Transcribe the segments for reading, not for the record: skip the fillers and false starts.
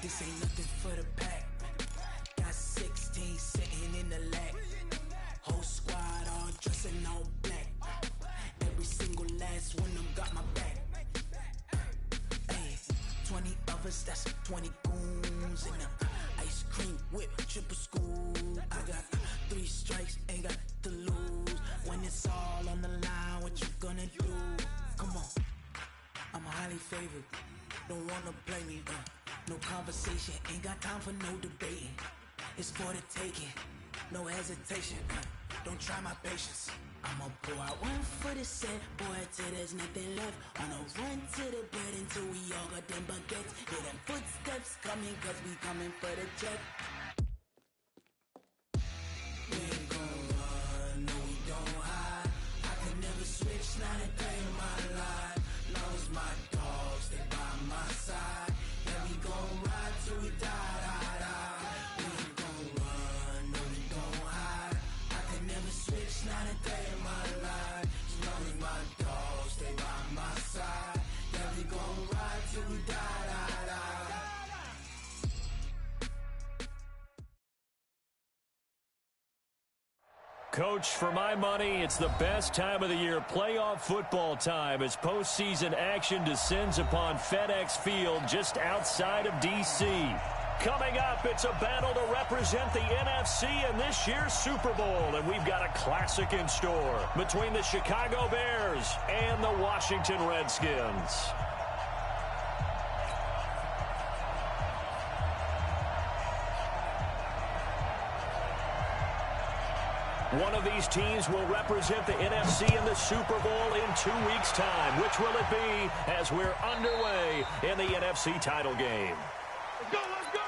This ain't nothing for the pack. Got 16 sitting in the lap. Whole squad all dressing all black. Every single last one of them got my back. Hey, 20 of us, that's 20 goons in them. Ice cream whip, triple scoop. I got 3 strikes, ain't got to lose. When it's all on the line, what you gonna do? Come on, I'm highly favored. Don't wanna play me, no conversation. Ain't got time for no debating. It's for the taking, no hesitation. Don't try my patience. I'ma pour out one for the set, boy, till there's nothing left. On a run to the bed until we all got them baguettes. Hear them footsteps coming, cause we coming for the check. We ain't gon' run, no we don't hide. I can never switch, not a day in my life. Long as my dogs, they by my side. Yeah, we gon' ride till we die, die, die. We ain't gon' run, no we don't hide. I can never switch, not a day in my life. As long as my dogs, they by my side. Yeah, we gon' ride till we die, die, die. Coach, for my money, it's the best time of the year, playoff football time, as postseason action descends upon FedEx Field just outside of D.C. Coming up, it's a battle to represent the NFC in this year's Super Bowl, and we've got a classic in store between the Chicago Bears and the Washington Redskins. One of these teams will represent the NFC in the Super Bowl in 2 weeks' time. Which will it be as we're underway in the NFC title game? Let's go, let's go!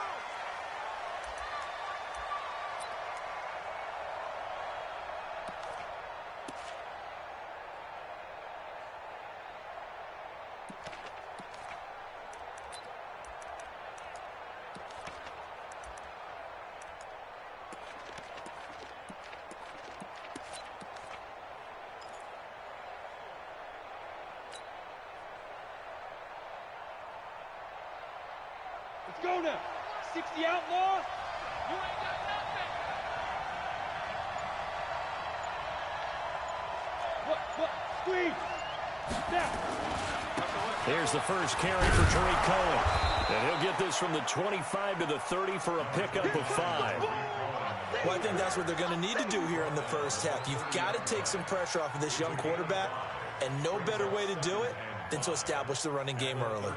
Let's go now. 60 outlaws. You ain't got nothing. What? Squeeze. Step. Here's the first carry for Tariq Cohen. And he'll get this from the 25 to the 30 for a pickup of 5. Well, I think that's what they're going to need to do here in the first half. You've got to take some pressure off of this young quarterback, and no better way to do it than to establish the running game early.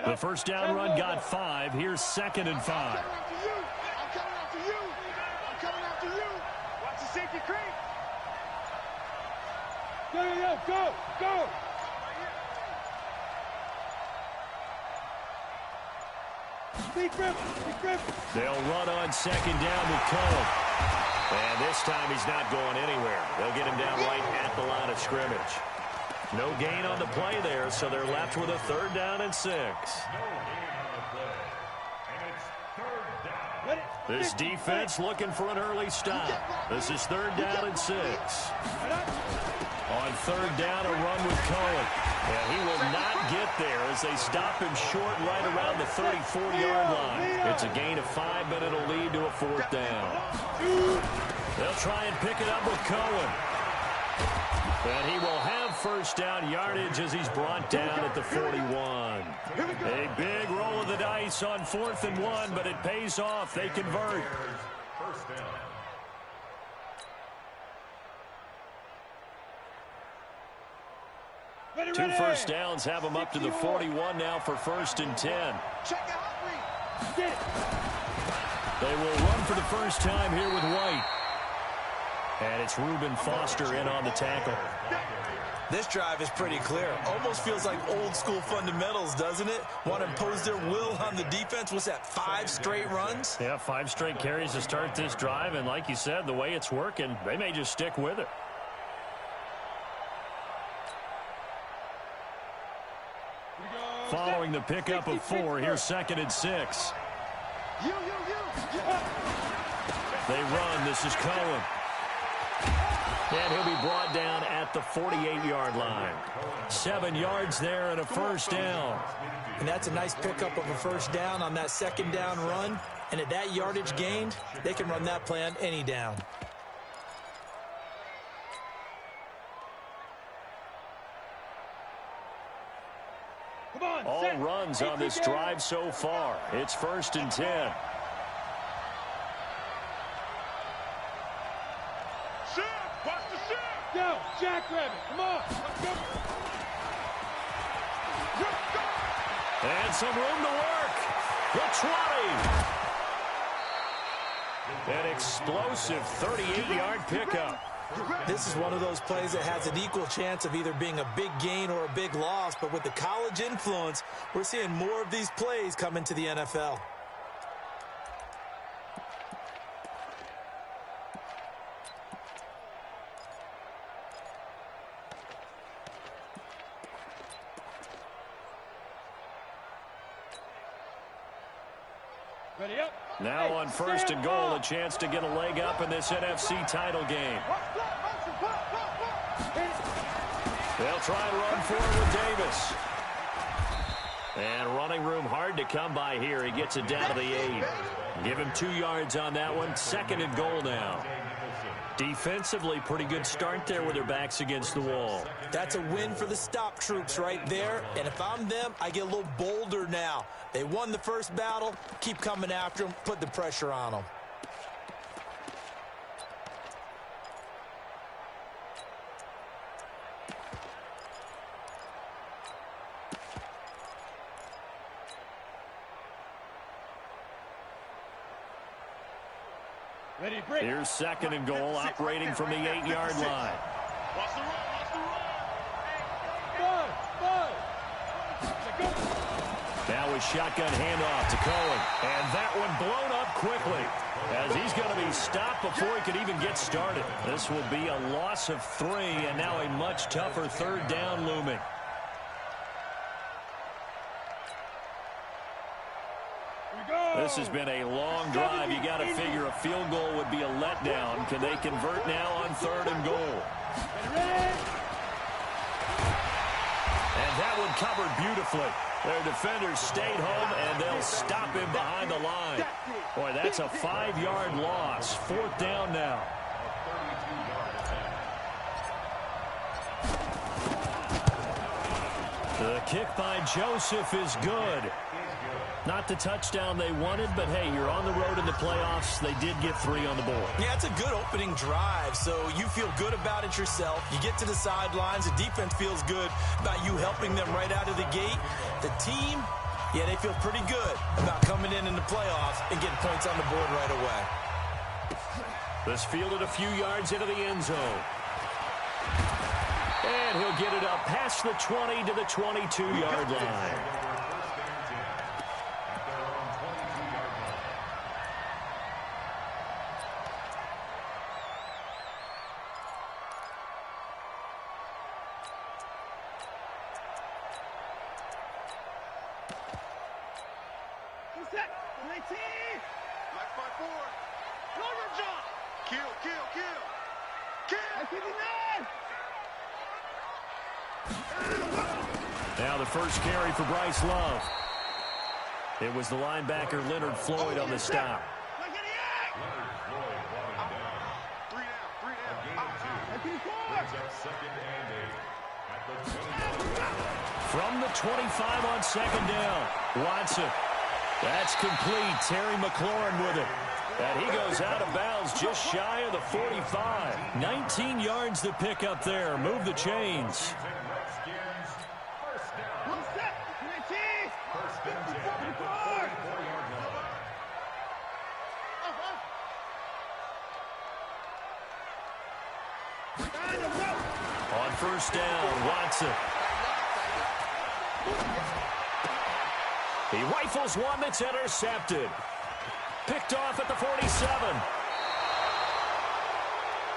The first down run got 5. Here's 2nd and 5. I'm coming after you. Watch the safety creep. Go. Big grip. They'll run on 2nd down with Cohen. And this time he's not going anywhere. They'll get him down right at the line of scrimmage. No gain on the play there, so they're left with a 3rd down and 6. This defense looking for an early stop. This is 3rd down and 6. On 3rd down, a run with Cohen. And he will not get there as they stop him short right around the 34-yard line. It's a gain of 5, but it'll lead to a 4th down. They'll try and pick it up with Cohen. And he will have first down yardage as he's brought down at the 41. A big roll of the dice on 4th and 1, but it pays off. They convert. Two first downs have them up to the 41 now for 1st and 10. They will run for the first time here with White. And it's Reuben Foster in on the tackle. This drive is pretty clear. Almost feels like old school fundamentals, doesn't it? Want to impose their will on the defense. What's that, 5 straight runs? Yeah, 5 straight carries to start this drive. And like you said, the way it's working, they may just stick with it. Following the pickup of 4, here's 2nd and 6. They run. This is Cohen. And he'll be brought down at the 48-yard line. 7 yards there and a first down. And that's a nice pickup of a first down on that second down run. And at that yardage gained, they can run that play on any down. All runs on this drive so far. It's 1st and 10. Watch the shift! Yo, Jackrabbit, come on, let's go! And some room to work. The 20. An explosive 38-yard pickup. This is one of those plays that has an equal chance of either being a big gain or a big loss, but with the college influence, we're seeing more of these plays come into the NFL. Ready up. Now on 1st and goal, a chance to get a leg up in this NFC title game. They'll try and run forward with Davis. And running room hard to come by here. He gets it down to the 8. Give him 2 yards on that one. 2nd and goal now. Defensively, pretty good start there with their backs against the wall. That's a win for the stop troops right there. And if I'm them, I get a little bolder now. They won the first battle. Keep coming after them. Put the pressure on them. Ready, break. Here's 2nd and goal, operating from the 8-yard line. Watch the run, watch the run! Now a shotgun handoff to Cohen. And that one blown up quickly as he's going to be stopped before he could even get started. This will be a loss of 3, and now a much tougher 3rd down looming. This has been a long drive. You got to figure a field goal would be a letdown. Can they convert now on 3rd and goal? And that one covered beautifully. Their defenders stayed home, and they'll stop him behind the line. Boy, that's a 5-yard loss. 4th down now. The kick by Joseph is good. Not the touchdown they wanted, but hey, you're on the road in the playoffs. They did get 3 on the board. Yeah, it's a good opening drive, so you feel good about it yourself. You get to the sidelines. The defense feels good about you helping them right out of the gate. The team, yeah, they feel pretty good about coming in the playoffs and getting points on the board right away. This fielded a few yards into the end zone. And he'll get it up past the 20 to the 22-yard line. Now the first carry for Bryce Love. It was the linebacker Leonard Floyd on the stop. From the 25 on 2nd down, Watson. That's complete. Terry McLaurin with it. And he goes out of bounds just shy of the 45. 19 yards to pick up there. Move the chains. On 1st down, Watson. He rifles one that's intercepted. Picked off at the 47.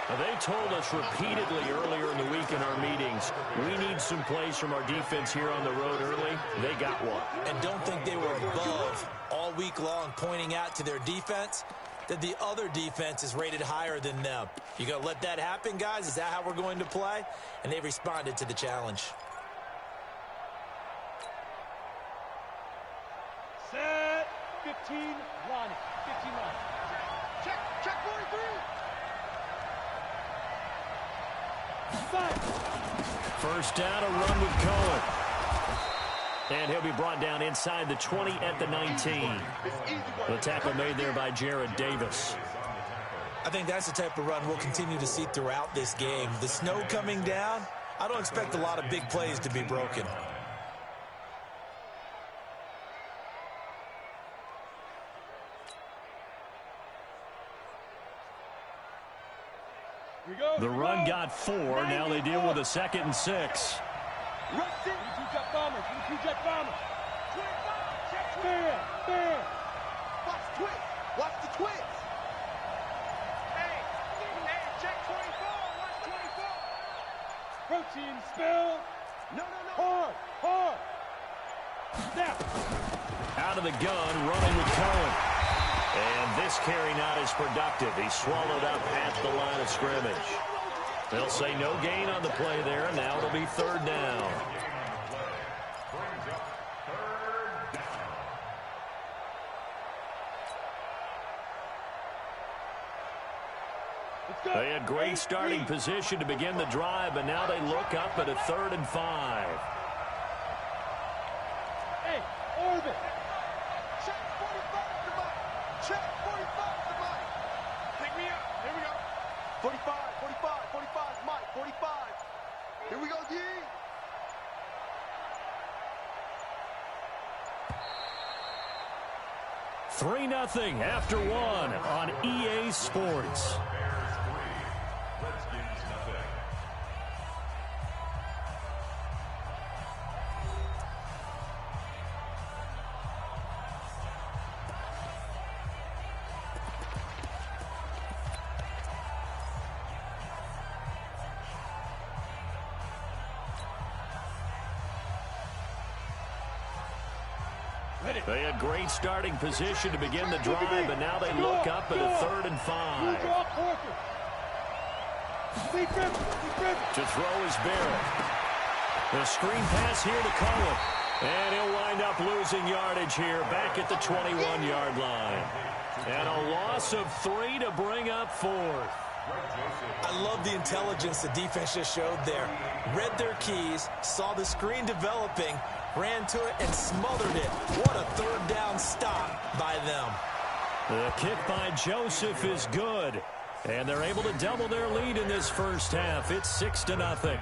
Now, they told us repeatedly earlier in the week in our meetings, we need some plays from our defense here on the road early. They got one. And don't think they were above all week long pointing out to their defense. that the other defense is rated higher than them. You going to let that happen, guys? Is that how we're going to play? And they responded to the challenge. Set. 15, line it. 15 line. Check 43. First down, a run with Cohen. And he'll be brought down inside the 20 at the 19. The tackle made there by Jared Davis. I think that's the type of run we'll continue to see throughout this game. The snow coming down, I don't expect a lot of big plays to be broken. The run got 4. Now they deal with a 2nd and 6. Rush it. Two-jet bombers. Two-jet bombers. Bam. Watch the twist. Watch the twist. Hey, check 24. Watch 24. Protein spill. No. Hard. Snap. Out of the gun, running with Cohen. And this carry not as productive. He swallowed up at the line of scrimmage. They'll say no gain on the play there. Now it'll be 3rd down. They had great starting position to begin the drive, but now they look up at a 3rd and 5. Hey, orbit. Check 45 to Mike. Check 45 to Mike. Pick me up. Here we go. 45, Mike. 45. Here we go, D. Three 3-0 after 1 on EA Sports. They had great starting position to begin the drive, but now they look up at a 3rd and 5. To throw is Barrett. The screen pass here to Cohen. And he'll wind up losing yardage here back at the 21-yard line. And a loss of 3 to bring up 4th. I love the intelligence the defense just showed there. Read their keys, saw the screen developing, ran to it, and smothered it. What a 3rd down stop by them. The kick by Joseph is good. And they're able to double their lead in this first half. It's 6-0.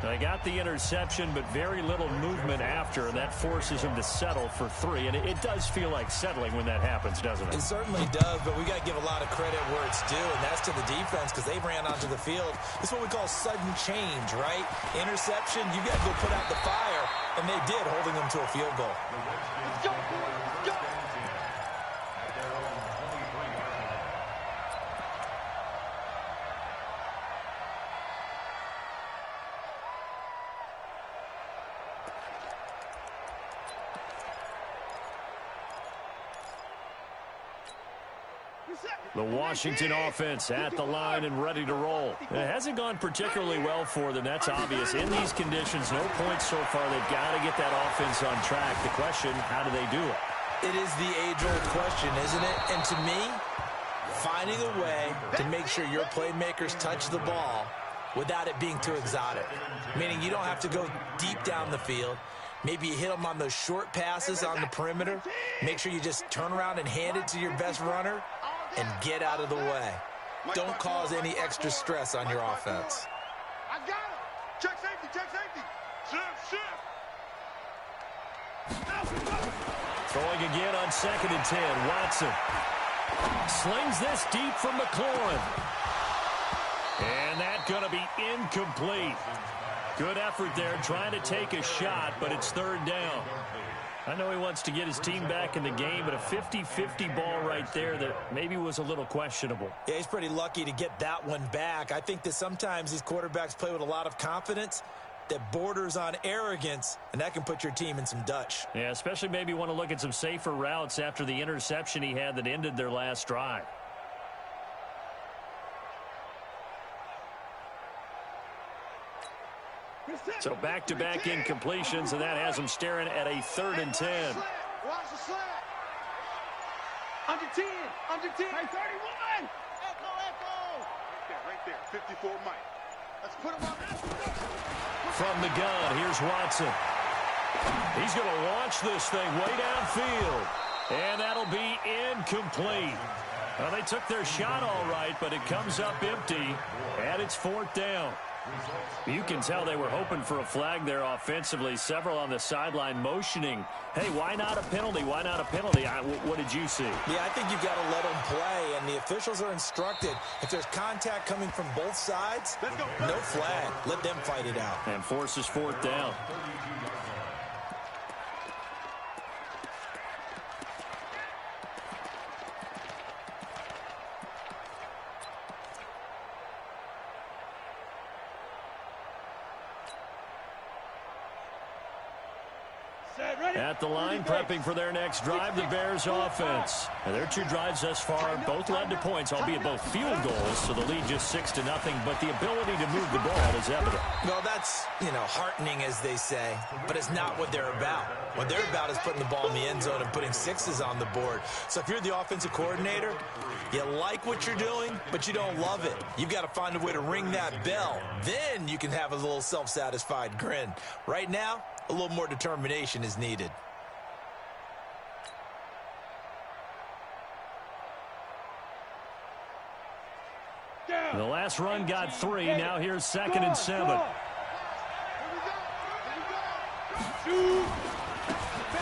They got the interception, but very little movement after, and that forces them to settle for 3. And it does feel like settling when that happens, doesn't it? It certainly does, but we got to give a lot of credit where it's due, and that's to the defense because they ran onto the field. This is what we call sudden change, right? Interception, you got to go put out the fire, and they did, holding them to a field goal. Let's go, boys. Let's go. The Washington offense at the line and ready to roll. It hasn't gone particularly well for them. That's obvious. In these conditions, no points so far. They've got to get that offense on track. The question, how do they do it? It is the age-old question, isn't it? And to me, finding a way to make sure your playmakers touch the ball without it being too exotic. Meaning you don't have to go deep down the field. Maybe you hit them on those short passes on the perimeter. Make sure you just turn around and hand it to your best runner and get out of the way. Don't cause any extra stress on your offense. I got him. Check safety. Shift. Throwing again on 2nd and 10. Watson slings this deep from McLaurin. And that's going to be incomplete. Good effort there trying to take a shot, but it's 3rd down. I know he wants to get his team back in the game, but a 50-50 ball right there that maybe was a little questionable. Yeah, he's pretty lucky to get that one back. I think that sometimes these quarterbacks play with a lot of confidence that borders on arrogance, and that can put your team in some Dutch. Yeah, especially maybe want to look at some safer routes after the interception he had that ended their last drive. So back-to-back incompletions, and that has them staring at a 3rd and 10. Watch the slant. Under 10. Under 10. Hey, 31. Echo, echo. Right there. 54 Mike. Let's put him on. From the gun, here's Watson. He's going to launch this thing way downfield. And that'll be incomplete. Well, they took their shot all right, but it comes up empty, and it's 4th down. You can tell they were hoping for a flag there offensively. Several on the sideline motioning, hey, why not a penalty? Why not a penalty? What did you see? Yeah, I think you've got to let them play, and the officials are instructed. If there's contact coming from both sides, no flag. Let them fight it out. And forces 4th down. At the line, prepping for their next drive, the Bears offense. And their 2 drives thus far, both led to points, albeit both field goals, so the lead just 6-0, but the ability to move the ball is evident. Well, that's, heartening, as they say, but it's not what they're about. What they're about is putting the ball in the end zone and putting 6s on the board. So if you're the offensive coordinator, you like what you're doing, but you don't love it. You've got to find a way to ring that bell. Then you can have a little self-satisfied grin. Right now, a little more determination is needed. The last run got 3. Now here's 2nd and 7.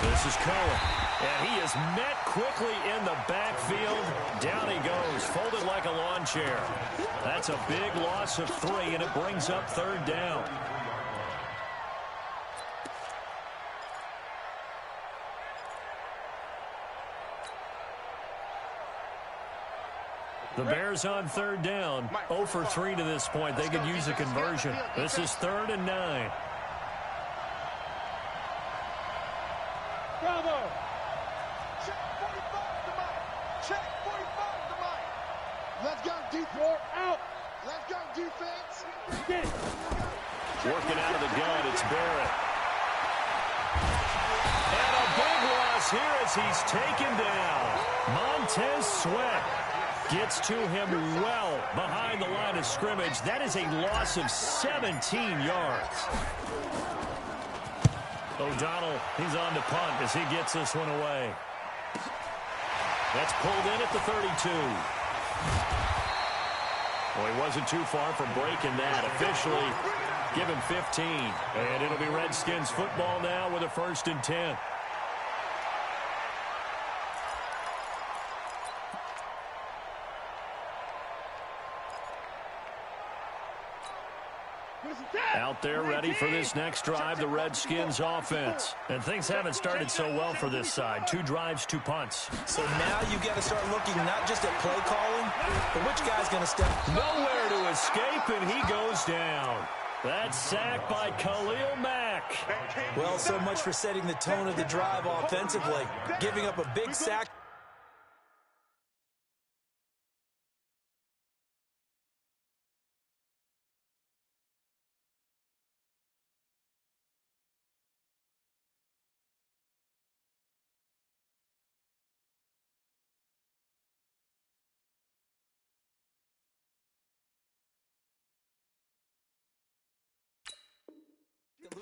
This is Cohen. And he is met quickly in the backfield. Down he goes, folded like a lawn chair. That's a big loss of 3, and it brings up 3rd down. The Bears on 3rd down. 0 for 3 to this point. They could use a conversion. This is 3rd and 9. Bravo. Check 45 to Mike. Check 45 to Mike. Let's go, D4. Out. Let's go, defense. Working out of the gun, it's Barrett. And a big loss here as he's taken down. Montez Sweat gets to him well behind the line of scrimmage. That is a loss of 17 yards. O'Donnell, he's on to punt as he gets this one away. That's pulled in at the 32. Well, he wasn't too far from breaking that. Officially, give him 15. And it'll be Redskins football now with a 1st and 10. Out there ready for this next drive, the Redskins offense. And things haven't started so well for this side. 2 drives, 2 punts. So now you've got to start looking not just at play calling, but which guy's going to step. Nowhere to escape, and he goes down. That's sacked by Khalil Mack. Well, so much for setting the tone of the drive offensively. Giving up a big sack.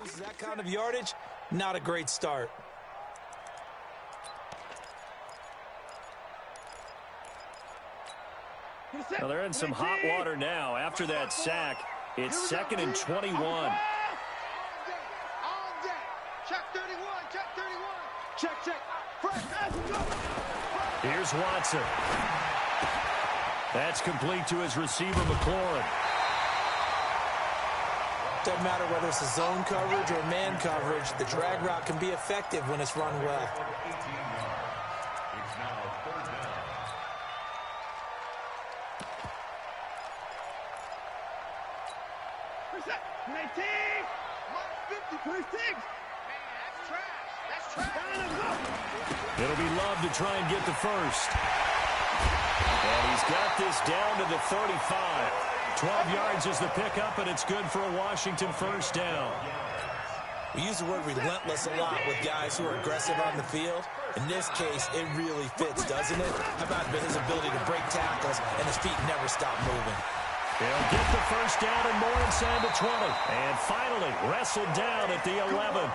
Loses that kind of yardage, not a great start. Well, they're in some hot water now. After that sack, it's 2nd and 21. On deck. Check 31. Check 31. Check. Here's Watson. That's complete to his receiver, McLaurin. Doesn't matter whether it's a zone coverage or man coverage, the drag route can be effective when it's run well. It'll be Love to try and get the first. And he's got this down to the 35. 12 yards is the pickup, and it's good for a Washington first down. We use the word relentless a lot with guys who are aggressive on the field. In this case, it really fits, doesn't it? How about his ability to break tackles and his feet never stop moving? He'll get the first down and more inside the 20. And finally wrestled down at the 11.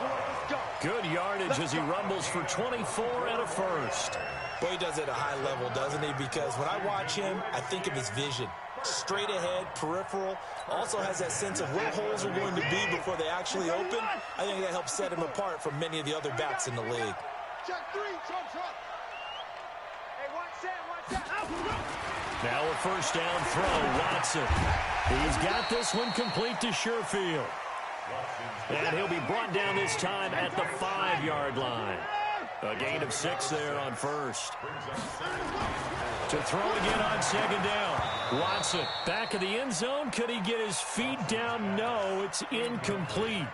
Good yardage as he rumbles for 24 and a first. Boy, he does it at a high level, doesn't he? Because when I watch him, I think of his vision. Straight ahead, peripheral, also has that sense of where holes are going to be before they actually open. I think that helps set him apart from many of the other backs in the league. Check 3, Trump. Hey, watch that. Now a first down throw, Watson. He's got this one complete to Sherfield. And he'll be brought down this time at the 5-yard line. A gain of 6 there on first. To throw again on second down. Watson back of the end zone. Could he get his feet down? No, it's incomplete.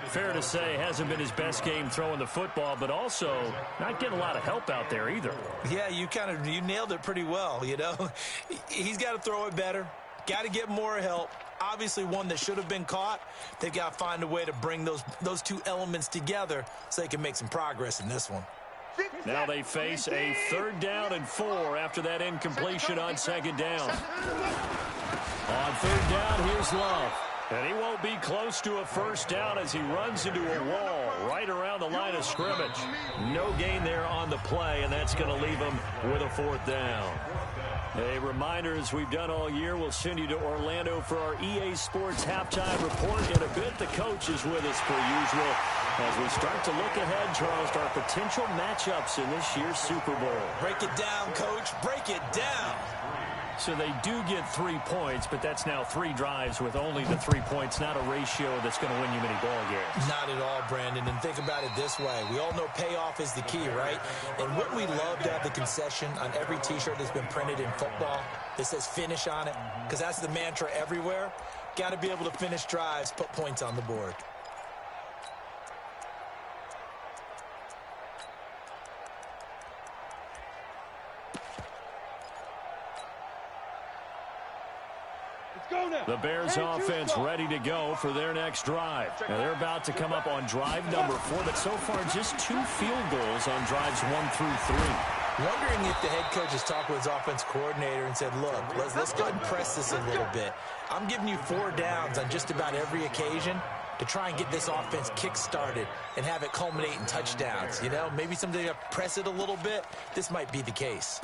Fair to say, hasn't been his best game throwing the football, but also not getting a lot of help out there either. Yeah, you nailed it pretty well, you know. He's got to throw it better. Got to get more help. Obviously one that should have been caught. They've got to find a way to bring those two elements together so they can make some progress in this one. Now they face a 3rd down and 4 after that incompletion on second down. On 3rd down, here's Love. And he won't be close to a first down as he runs into a wall right around the line of scrimmage. No gain there on the play, and that's going to leave him with a 4th down. A reminder, as we've done all year, we'll send you to Orlando for our EA Sports halftime report. In a bit, the coach is with us per usual as we start to look ahead, Charles, to our potential matchups in this year's Super Bowl. Break it down, Coach. Break it down. So they do get 3 points, but that's now 3 drives with only the 3 points, not a ratio that's going to win you many ball games. Not at all, Brandon. And think about it this way. We all know payoff is the key, right? And wouldn't we love to have the concession on every T-shirt that's been printed in football that says finish on it? Because that's the mantra everywhere. Got to be able to finish drives, put points on the board. The Bears offense ready to go for their next drive. Now they're about to come up on drive number 4, but so far just 2 field goals on drives 1 through 3. Wondering if the head coach has talked with his offense coordinator and said, look, let's go ahead and press this a little bit. I'm giving you 4 downs on just about every occasion to try and get this offense kick-started and have it culminate in touchdowns. You know, maybe someday to press it a little bit. This might be the case.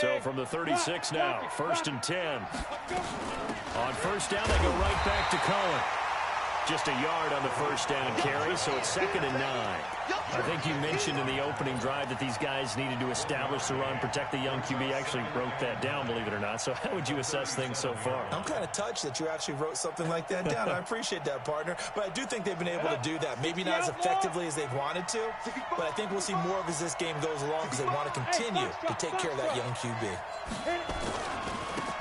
So from the 36 now, 1st and 10. On first down, they go right back to Cohen. Just a yard on the first down carry, so it's 2nd and 9. I think you mentioned in the opening drive that these guys needed to establish the run, protect the young QB. Actually wrote that down, believe it or not. So how would you assess things so far? I'm kind of touched that you actually wrote something like that down. I appreciate that, partner. But I do think they've been able to do that. Maybe not as effectively as they've wanted to, but I think we'll see more of as this game goes along because they want to continue to take care of that young QB.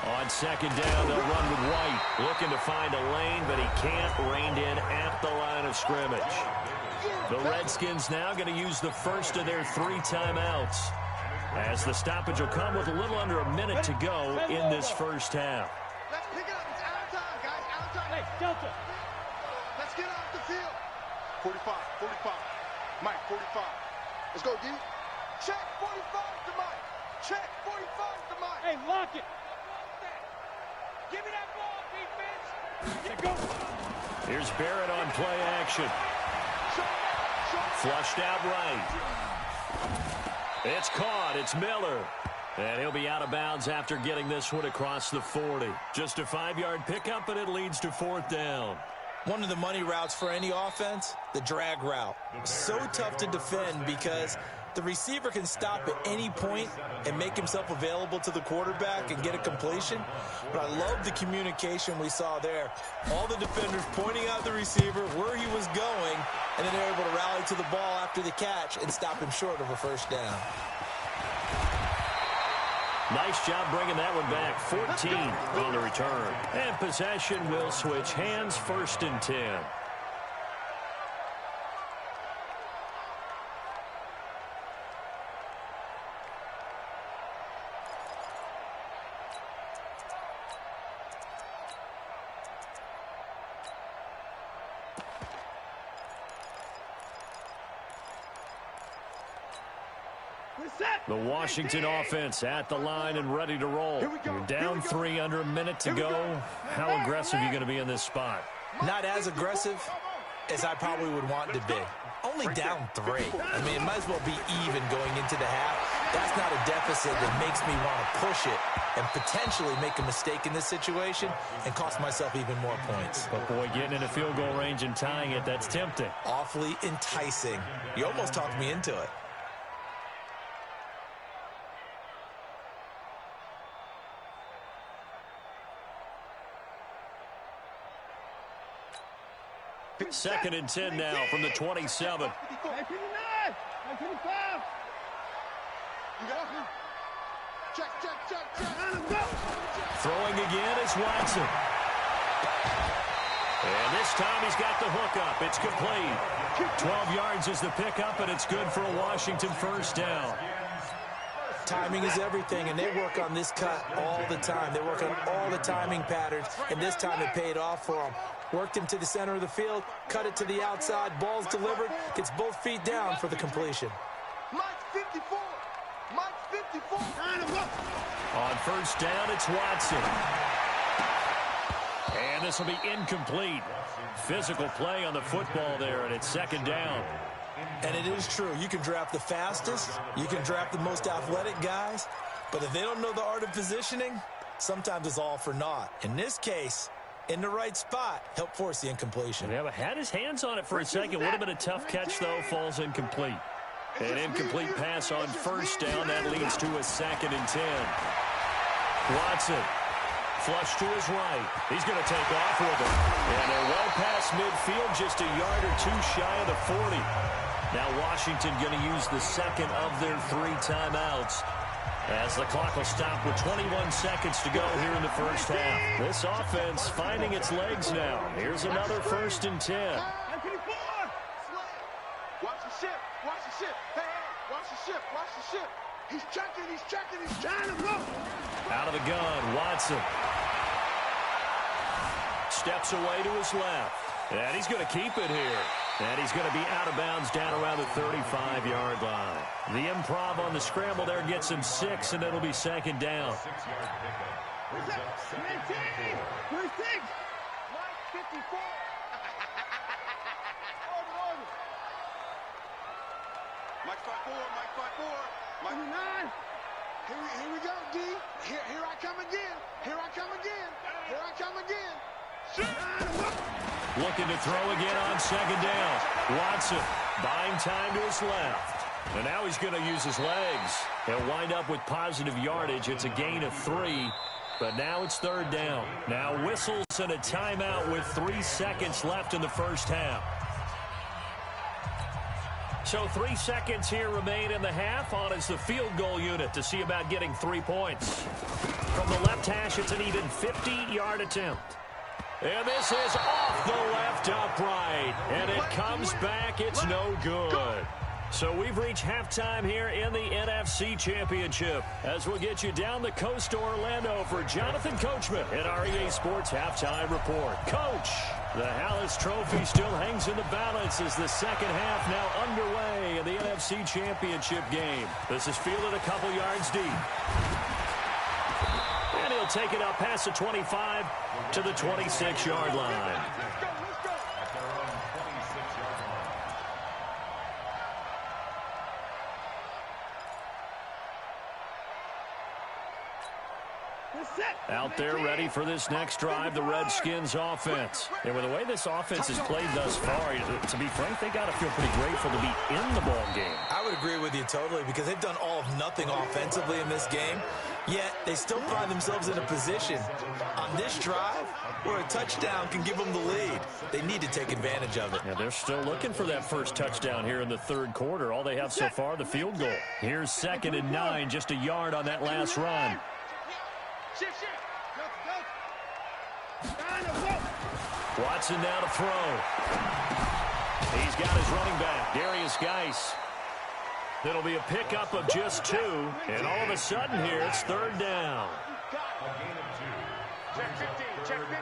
On second down, they'll run with White. Looking to find a lane, but he can't. Reined in at the line of scrimmage. The Redskins now going to use the first of their 3 timeouts, as the stoppage will come with a little under a minute to go in this first half. Let's pick it up. It's out of time, guys. Out of time. Hey, Delta. Let's get off the field. 45. Mike, 45. Let's go, D. Check 45 to Mike. Check 45 to Mike. Hey, lock it. Give me that ball, defense. Yeah, go. Here's Barrett on play action. Flushed out right. It's caught. It's Miller. And he'll be out of bounds after getting this one across the 40. Just a 5-yard pickup, and it leads to 4th down. One of the money routes for any offense, the drag route. So tough to defend because the receiver can stop at any point and make himself available to the quarterback and get a completion. But I love the communication we saw there. All the defenders pointing out the receiver, where he was going, and then they're able to rally to the ball after the catch and stop him short of a first down. Nice job bringing that one back. 14 on the return. And possession will switch hands, 1st and 10. The Washington offense at the line and ready to roll. You're down 3, under a minute to go. How aggressive are you going to be in this spot? Not as aggressive as I probably would want to be. Only down 3. I mean, it might as well be even going into the half. That's not a deficit that makes me want to push it and potentially make a mistake in this situation and cost myself even more points. But, boy, getting in a field goal range and tying it, that's tempting. Awfully enticing. You almost talked me into it. Second and 10 now from the 27. Throwing again is Watson. And this time he's got the hook up. It's complete. 12 yards is the pickup, and it's good for a Washington 1st down. Timing is everything, and they work on this cut all the time. They work on all the timing patterns, and this time it paid off for them. Worked him to the center of the field, cut it to the outside, ball's delivered, gets both feet down for the completion. Mike 54. Mike 54. On 1st down, it's Watson. And this will be incomplete. Physical play on the football there, and it's 2nd down. And it is true. You can draft the fastest. You can draft the most athletic guys. But if they don't know the art of positioning, sometimes it's all for naught. In this case, in the right spot, help force the incompletion. Yeah, but had his hands on it for a second. Would have been a tough catch, though. Falls incomplete. An incomplete pass on 1st down. That leads to a 2nd and 10. Watson. Flush to his right. He's going to take off with it. And they're well past midfield, just a yard or 2 shy of the 40. Now Washington going to use the 2nd of their 3 timeouts, as the clock will stop with 21 seconds to go here in the 1st half. This offense finding its legs now. Here's another 1st and 10. Watch the ship. Watch the ship. Hey, watch the ship. Watch the ship. He's checking. He's checking. He's trying to go. Out of the gun, Watson. Steps away to his left. And he's going to keep it here. And he's going to be out of bounds down around the 35-yard line. The improv on the scramble there gets him 6, and it'll be 2nd down. Mike 54. Mike 54. Mike 54. Mike 9. Here we go, D. Here I come again. Here I come again. Here I come again. Looking to throw again on 2nd down. Watson buying time to his left. And now he's going to use his legs. He'll wind up with positive yardage. It's a gain of 3. But now it's 3rd down. Now whistles and a timeout with 3 seconds left in the 1st half. So 3 seconds here remain in the half. On is the field goal unit to see about getting 3 points. From the left hash, it's an even 50-yard attempt. And this is off the left upright. And it comes back. It's no good. So we've reached halftime here in the NFC Championship, as we'll get you down the coast to Orlando for Jonathan Coachman at our EA Sports Halftime Report. Coach, the Hallis Trophy still hangs in the balance as the 2nd half now underway in the NFC Championship game. This is fielded a couple yards deep. And he'll take it up past the 25 to the 26-yard line. Out there ready for this next drive, the Redskins offense. And with the way this offense has played thus far, to be frank, they got to feel pretty grateful to be in the ball game. I would agree with you totally, because they've done all of nothing offensively in this game, yet they still find themselves in a position on this drive where a touchdown can give them the lead. They need to take advantage of it. Yeah, they're still looking for that first touchdown here in the third quarter. All they have so far, the field goal. Here's 2nd and 9, just a yard on that last run. Watson now to throw. He's got his running back, Darius Geis. It'll be a pickup of just 2, and all of a sudden here, it's 3rd down. Check 15, check 15.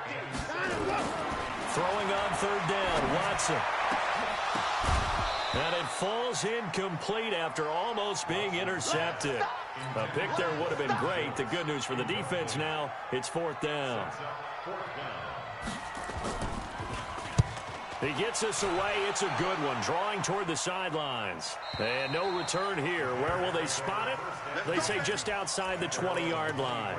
Throwing on 3rd down, Watson. And it falls incomplete after almost being intercepted. A pick there would have been great. The good news for the defense now, it's 4th down. He gets us away. It's a good one. Drawing toward the sidelines. And no return here. Where will they spot it? They say just outside the 20-yard line.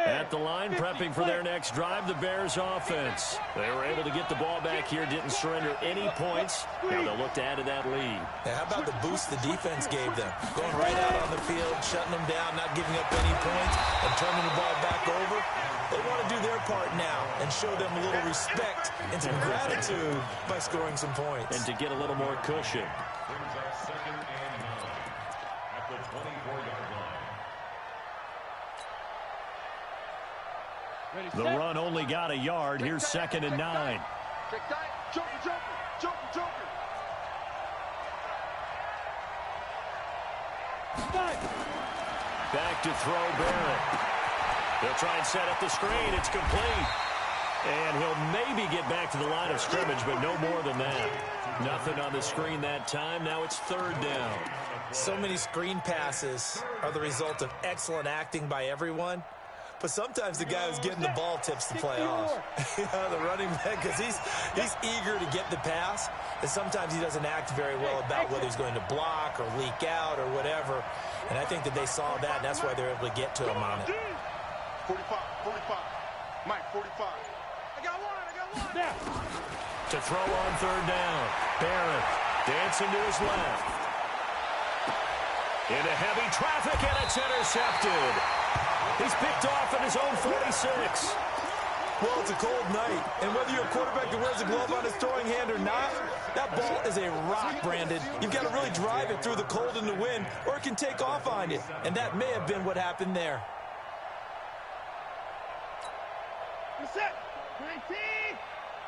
At the line, prepping for their next drive, the Bears offense. They were able to get the ball back here, didn't surrender any points. Now they'll look to add to that lead. Now, how about the boost the defense gave them? Going right out on the field, shutting them down, not giving up any points, and turning the ball back over. They want to do their part now and show them a little respect and some gratitude by scoring some points. And to get a little more cushion. The run only got a yard. Here's 2nd and 9. Back to throw Barrett. He'll try and set up the screen. It's complete. And he'll maybe get back to the line of scrimmage, but no more than that. Nothing on the screen that time. Now it's 3rd down. So many screen passes are the result of excellent acting by everyone. But sometimes the guy who's getting the ball tips the play off. Yeah, the running back, because he's eager to get the pass, and sometimes he doesn't act very well about whether he's going to block or leak out or whatever. And I think that they saw that, and that's why they're able to get to him on it. 45. Mike, 45. I got one. Yeah. To throw on 3rd down. Barrett dancing to his left. Into heavy traffic, and it's intercepted. He's picked off at his own 46. Well, it's a cold night, and whether you're a quarterback that wears a glove on his throwing hand or not, that ball is a rock, Brandon. You've got to really drive it through the cold and the wind, or it can take off on you, and that may have been what happened there. You set. 19.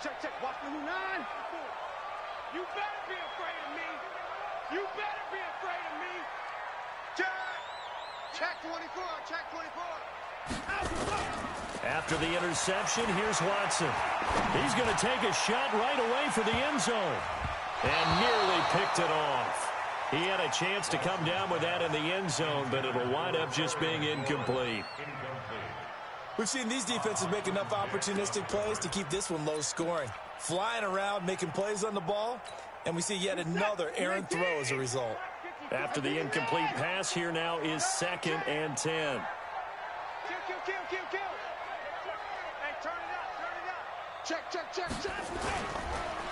Check. Watch the 9. You better be afraid of me. You better be afraid of me. Check 24. Check 24. After the interception, here's Watson. He's going to take a shot right away for the end zone. And nearly picked it off. He had a chance to come down with that in the end zone, but it'll wind up just being incomplete. We've seen these defenses make enough opportunistic plays to keep this one low scoring. Flying around, making plays on the ball, and we see yet another errant throw as a result. After the incomplete pass, here now is 2nd and 10. Kill. Hey, turn it up. Check.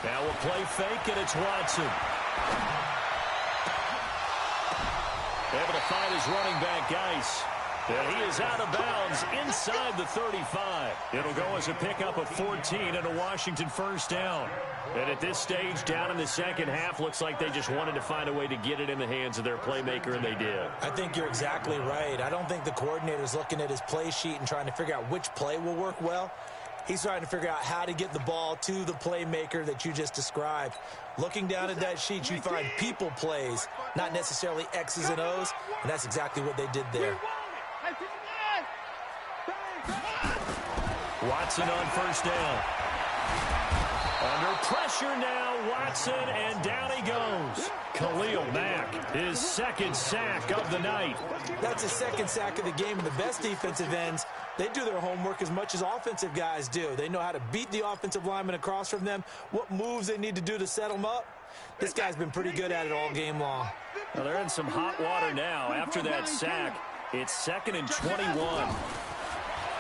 Now we'll play fake, and it's Watson. Able to find his running back, Geis. And he is out of bounds inside the 35. It'll go as a pickup of 14 and a Washington 1st down. And at this stage, down in the second half, looks like they just wanted to find a way to get it in the hands of their playmaker, and they did. I think you're exactly right. I don't think the coordinator's looking at his play sheet and trying to figure out which play will work well. He's trying to figure out how to get the ball to the playmaker that you just described. Looking down at that sheet, you find people plays, not necessarily X's and O's, and that's exactly what they did there. Watson on 1st down. Under pressure now, Watson, and down he goes. Khalil Mack, his second sack of the night. That's his second sack of the game, and the best defensive ends, they do their homework as much as offensive guys do. They know how to beat the offensive lineman across from them, what moves they need to do to set them up. This guy's been pretty good at it all game long. Well, they're in some hot water now. After that sack, it's 2nd and 21.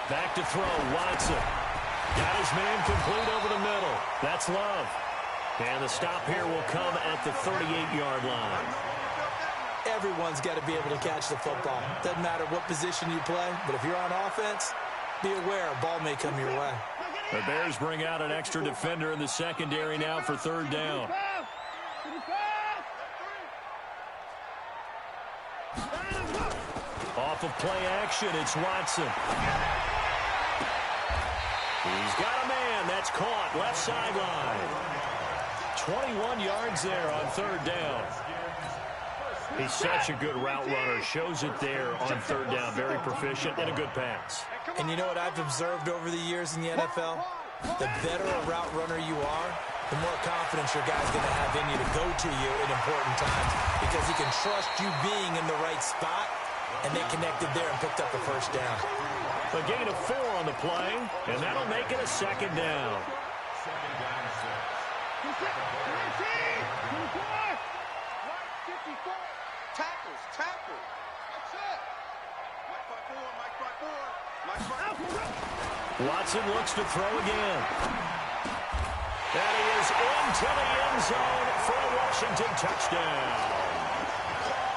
Back to throw, Watson. Got his man complete over the middle. That's Love. And the stop here will come at the 38-yard line. Everyone's got to be able to catch the football. Doesn't matter what position you play, but if you're on offense, be aware a ball may come your way. The Bears bring out an extra defender in the secondary now for 3rd down. Off of play action, it's Watson. He's got a man. That's caught. Left sideline. 21 yards there on 3rd down. He's such a good route runner. Shows it there on 3rd down. Very proficient and a good pass. And you know what I've observed over the years in the NFL? The better a route runner you are, the more confidence your guy's going to have in you to go to you in important times because he can trust you being in the right spot, and they connected there and picked up a 1st down. A gain of 4 on the play, and that'll make it a 2nd down. Tackles. That's it. Watson looks to throw again. And he is into the end zone for a Washington touchdown.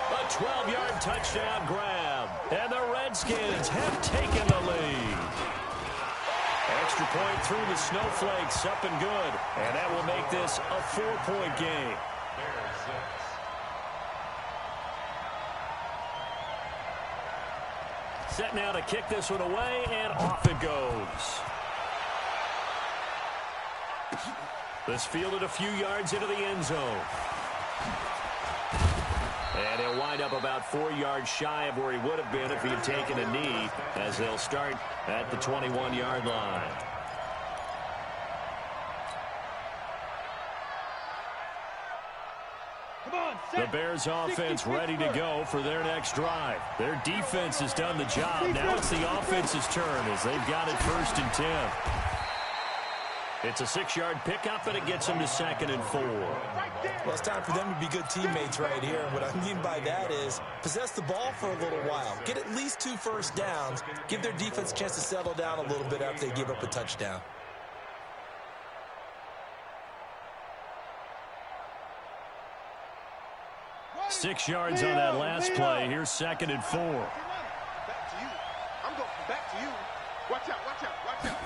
A 12-yard touchdown grab. And the Redskins have taken the lead. Extra point through the snowflakes, up and good. And that will make this a 4-point game. Set now to kick this one away, and off it goes. This fielded a few yards into the end zone. And he'll wind up about 4 yards shy of where he would have been if he had taken a knee, as they'll start at the 21-yard line. The Bears offense ready to go for their next drive. Their defense has done the job. Now it's the offense's turn as they've got it 1st and 10. It's a 6-yard pickup, and it gets them to 2nd and 4. Well, it's time for them to be good teammates right here. And what I mean by that is possess the ball for a little while. Get at least 2 first downs. Give their defense a chance to settle down a little bit after they give up a touchdown. Six yards on that last play. Here's 2nd and 4. Back to you. I'm going back to you. Watch out, watch out, watch out.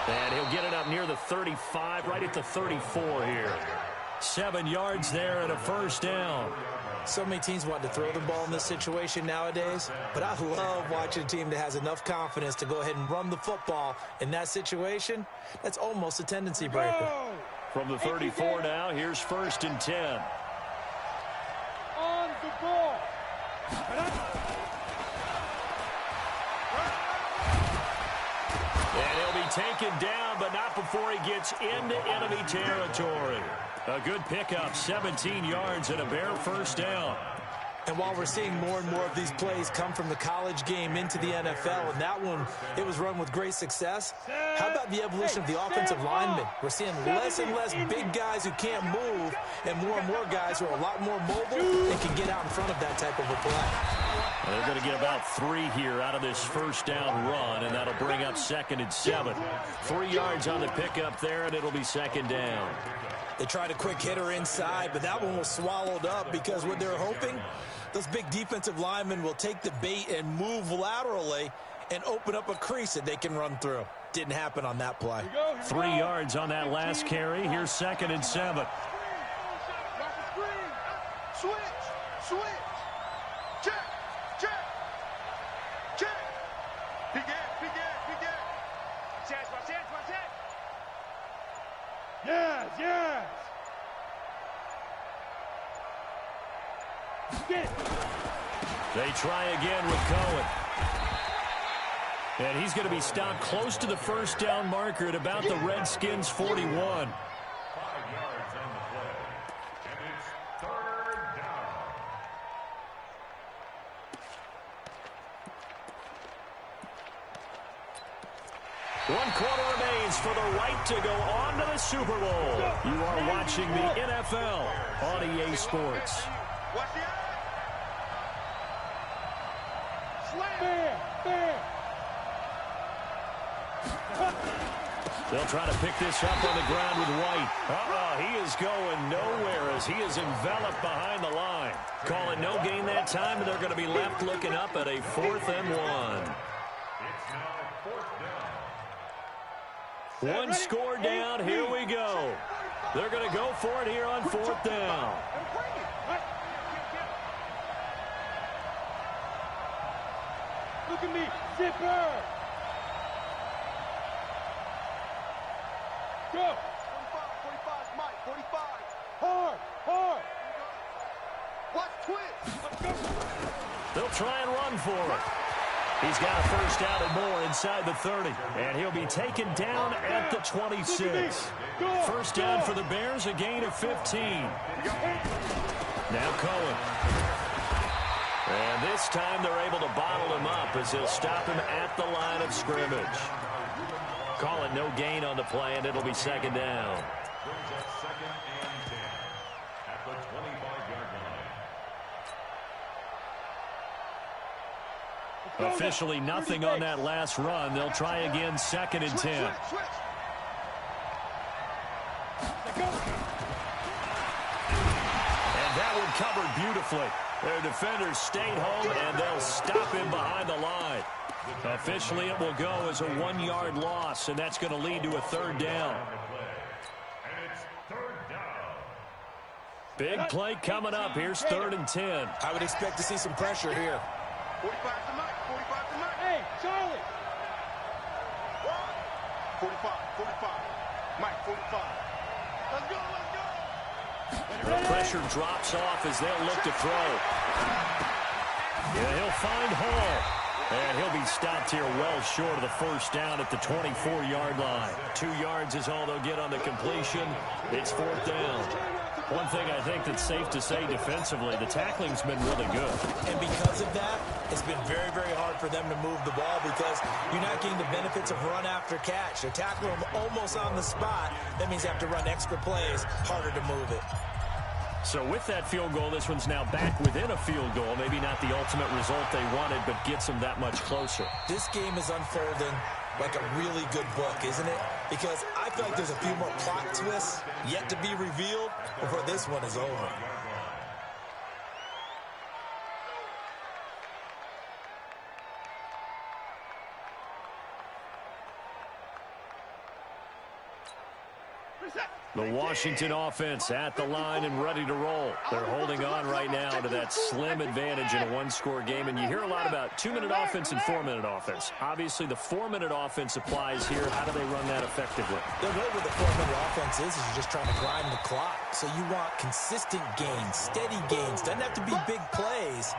And he'll get it up near the 35, right at the 34 here. 7 yards there and a 1st down. So many teams want to throw the ball in this situation nowadays, but I love watching a team that has enough confidence to go ahead and run the football in that situation. That's almost a tendency breaker. From the 34 now, here's 1st and 10. On the ball. And he'll be taken down, but not before he gets into enemy territory. A good pickup, 17 yards and a Bear 1st down. And while we're seeing more and more of these plays come from the college game into the NFL, and that one, it was run with great success, how about the evolution of the offensive linemen? We're seeing less and less big guys who can't move and more guys who are a lot more mobile and can get out in front of that type of a play. They're going to get about 3 here out of this 1st down run, and that'll bring up 2nd and 7. 3 yards on the pickup there, and it'll be 2nd down. They tried a quick hitter inside, but that one was swallowed up because what they're hoping, those big defensive linemen will take the bait and move laterally and open up a crease that they can run through. Didn't happen on that play. 3 yards on that last carry. Here's 2nd and 7. Switch, switch. Check, check, check. Big Ed. Chance, my chance. Yes. They try again with Cohen. And he's going to be stopped close to the first down marker at about the Redskins' 41. 5 yards on the play. And it's 3rd down. One quarter remains for the right to go on to the Super Bowl. You are watching the NFL on EA Sports. Watch the eye. They'll try to pick this up on the ground with White. He is going nowhere as he is enveloped behind the line. Calling no gain that time, and they're going to be left looking up at a 4th and 1. It's now 4th down. One score down, here we go. They're going to go for it here on 4th down. Look at me, zipper. Go. 45, 45, Mike, 45. Hard. Watch twist. Let's go. They'll try and run for it. He's got a first down and more inside the 30. And he'll be taken down at the 26. First down for the Bears, a gain of 15. Now Cohen. And this time they're able to bottle him up as he'll stop him at the line of scrimmage. Call it no gain on the play, and it'll be 2nd down. Brings up 2nd and 10 at the 25-yard line. Officially nothing on that last run. They'll try again, 2nd and 10. And that one covered beautifully. Their defenders stayed home, and they'll stop him behind the line. Officially, it will go as a 1-yard loss, and that's going to lead to a 3rd down. And it's 3rd down. Big play coming up. Here's 3rd and 10. I would expect to see some pressure here. 45 to Mike, 45 to Mike. Hey, Charlie. 45, 45. Mike, 45. Let's go. The pressure drops off as they'll look to throw. Yeah, he'll find Hall. And he'll be stopped here well short of the first down at the 24-yard line. 2 yards is all they'll get on the completion. It's 4th down. One thing I think that's safe to say defensively, the tackling's been really good. And because of that, it's been very, very hard for them to move the ball because you're not getting the benefits of run after catch. They tackle them almost on the spot. That means they have to run extra plays, harder to move it. So with that field goal, this one's now back within a field goal. Maybe not the ultimate result they wanted, but gets them that much closer. This game is unfolding like a really good book, isn't it? Because I feel like there's a few more plot twists yet to be revealed before this one is over. The Washington offense at the line and ready to roll. They're holding on right now to that slim advantage in a 1-score game. And you hear a lot about 2-minute offense and 4-minute offense. Obviously, the 4-minute offense applies here. How do they run that effectively? The way with the 4-minute offense is you're just trying to grind the clock. So you want consistent gains, steady gains. Doesn't have to be big plays,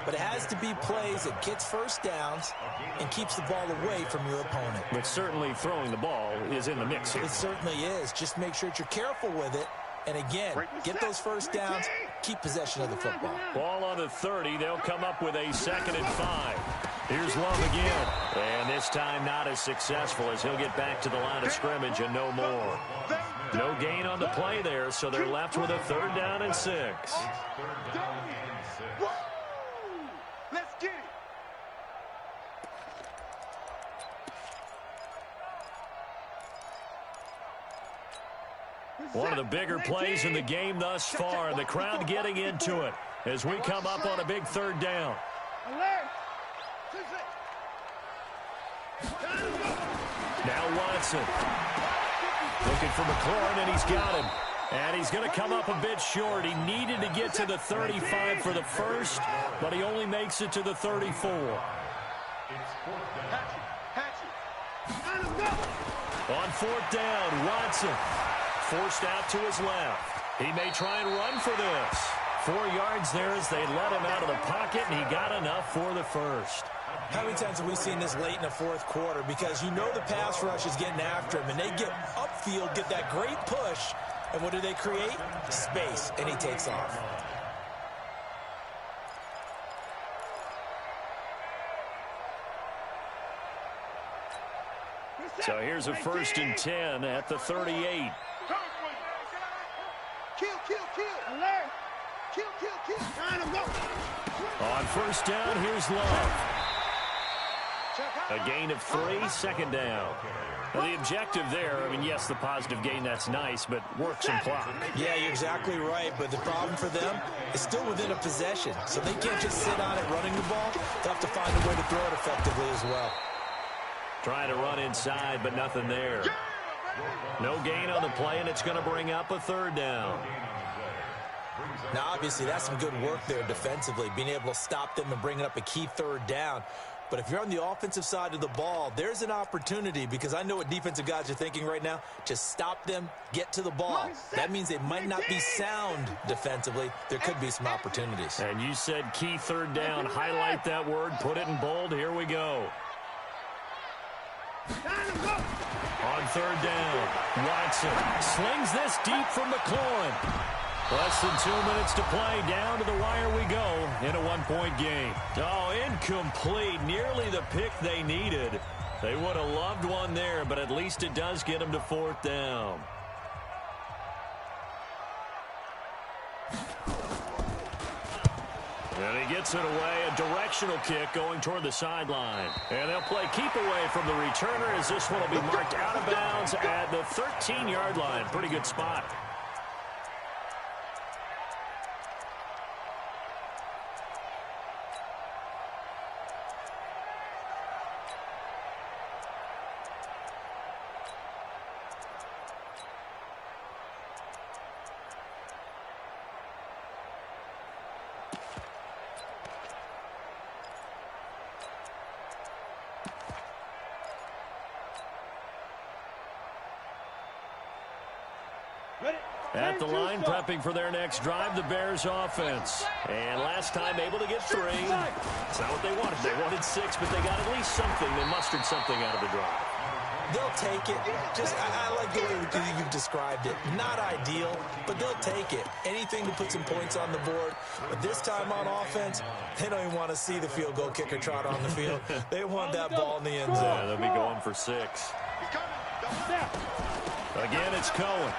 but it has to be plays that gets first downs and keeps the ball away from your opponent. But certainly throwing the ball is in the mix here. It certainly is. Just make sure that you're careful with it. And again, get those first downs, keep possession of the football. Ball on the 30. They'll come up with a 2nd and 5. Here's Love again. And this time not as successful as he'll get back to the line of scrimmage and no more. No gain on the play there, so they're left with a 3rd down and 6. Let's get it. One of the bigger plays in the game thus far, and the crowd getting into it as we come up on a big 3rd down. Now Watson looking for McLaurin, and he's got him. And he's going to come up a bit short. He needed to get to the 35 for the first, but he only makes it to the 34. On 4th down, Watson forced out to his left. He may try and run for this. 4 yards there as they let him out of the pocket, and he got enough for the first. How many times have we seen this late in the fourth quarter? Because you know the pass rush is getting after him, and they get upfield, get that great push, and what do they create? Space, and he takes off. So here's a 1st and 10 at the 38. Kill, kill, kill. Alert. Kill, kill, kill. Line him up. On 1st down, here's Love. A gain of 3, 2nd down. Now the objective there, I mean, yes, the positive gain, that's nice, but work some clock. Yeah, you're exactly right, but the problem for them is still within a possession, so they can't just sit on it running the ball. They'll have to find a way to throw it effectively as well. Trying to run inside, but nothing there. No gain on the play, and it's going to bring up a 3rd down. Now, obviously, that's some good work there defensively, being able to stop them and bringing up a key 3rd down. But if you're on the offensive side of the ball, there's an opportunity, because I know what defensive guys are thinking right now. Just stop them, get to the ball. That means they might not be sound defensively. There could be some opportunities. And you said key 3rd down. Highlight that word, put it in bold. Here we go. On 3rd down, Watson slings this deep from McLaurin. Less than 2 minutes to play. Down to the wire we go in a 1-point game. Oh, incomplete. Nearly the pick they needed. They would have loved one there, but at least it does get them to 4th down. And he gets it away, a directional kick going toward the sideline. And they'll play keep away from the returner as this one will be marked out of bounds at the 13-yard line. Pretty good spot. At the line, prepping for their next drive, the Bears offense. And last time able to get 3. It's not what they wanted. They wanted 6, but they got at least something. They mustered something out of the drive. They'll take it. I like the way you've described it. Not ideal, but they'll take it. Anything to put some points on the board. But this time on offense, they don't even want to see the field goal kicker trot on the field. They want that ball in the end zone. Yeah, they'll be going for 6. Again, it's Cohen.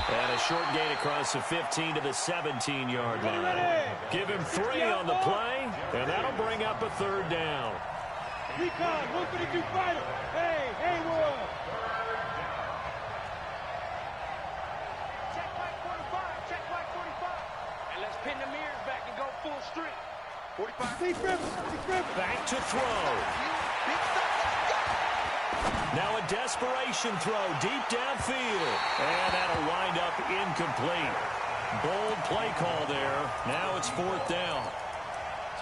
And a short gain across the 15 to the 17-yard line. Give him 3 on the play, and that'll bring up a 3rd down. Recon, look for the two fighter. Hey, Haywood. Check white 45, check white 45. And let's pin the mirrors back and go full strength. 45. Deep river. Back to throw. Now a desperation throw deep downfield. And that'll wind up incomplete. Bold play call there. Now it's 4th down.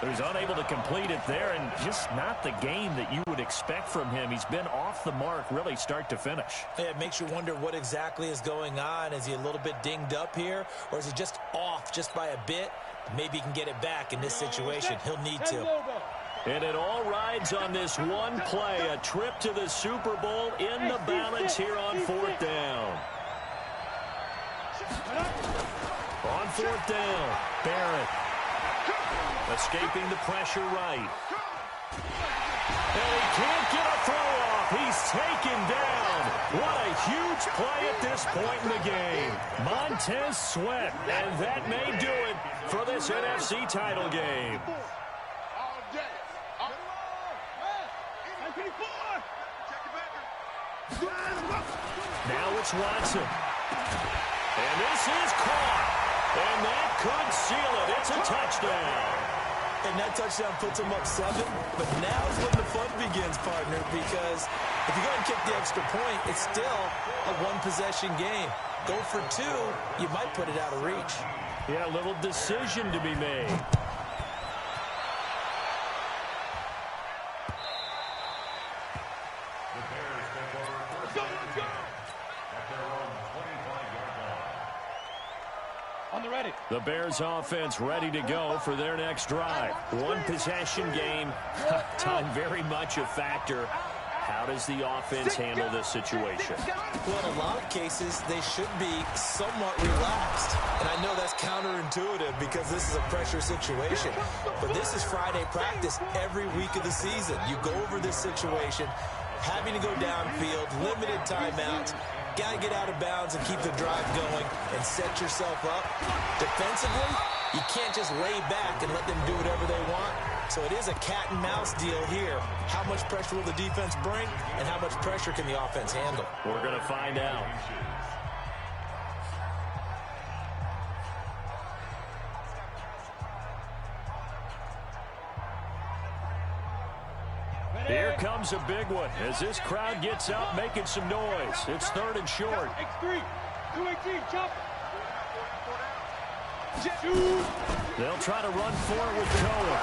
So he's unable to complete it there, and just not the game that you would expect from him. He's been off the mark really start to finish. Yeah, it makes you wonder what exactly is going on. Is he a little bit dinged up here, or is he just off just by a bit? Maybe he can get it back in this situation. He'll need to. And it all rides on this one play, a trip to the Super Bowl in the balance here on 4th down. On 4th down, Barrett. Escaping the pressure right. And he can't get a throw off. He's taken down. What a huge play at this point in the game. Montez Sweat, and that may do it for this NFC title game. Now it's Watson. And this is caught. And that could seal it. It's a touchdown. And that touchdown puts them up 7. But now's when the fun begins, partner, because if you go and kick the extra point, it's still a one-possession game. Go for 2, you might put it out of reach. Yeah, a little decision to be made. The Bears offense ready to go for their next drive. One possession game. Time very much a factor. How does the offense handle this situation? Well, in a lot of cases, they should be somewhat relaxed. And I know that's counterintuitive because this is a pressure situation. But this is Friday practice every week of the season. You go over this situation, having to go downfield, limited timeouts, got to get out of bounds and keep the drive going and set yourself up. Defensively, you can't just lay back and let them do whatever they want. So it is a cat and mouse deal here. How much pressure will the defense bring, and how much pressure can the offense handle? We're going to find out. Here comes a big one as this crowd gets out making some noise. It's 3rd and short. X3, 218, chop. They'll try to run for it with Cohen.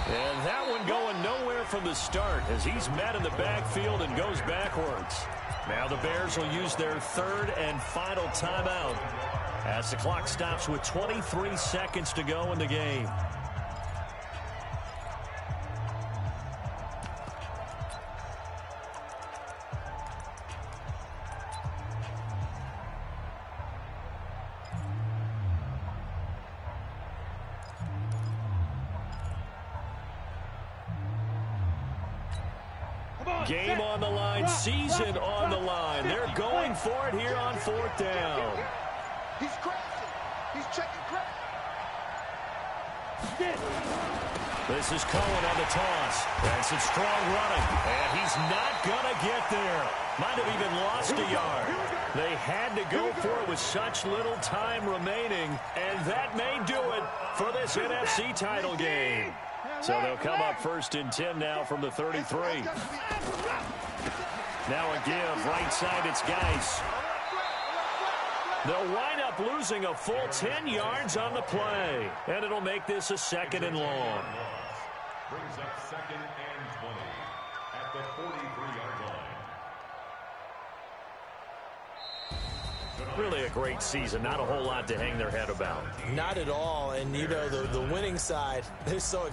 And that one going nowhere from the start as he's met in the backfield and goes backwards. Now the Bears will use their 3rd and final timeout as the clock stops with 23 seconds to go in the game. Game on the line, season on the line. They're going for it here on 4th down. He's crashing. He's checking crash. This is Cohen on the toss. That's a strong running. And he's not going to get there. Might have even lost a yard. They had to go for it with such little time remaining. And that may do it for this NFC title game. So they'll come up 1st and 10 now from the 33. Now a give, right side, it's Geis. They'll wind up losing a full 10 yards on the play. And it'll make this a 2nd and long. Brings up 2nd and 20 at the 43-yard line. Really a great season. Not a whole lot to hang their head about. Not at all. And, you know, the winning side, they're so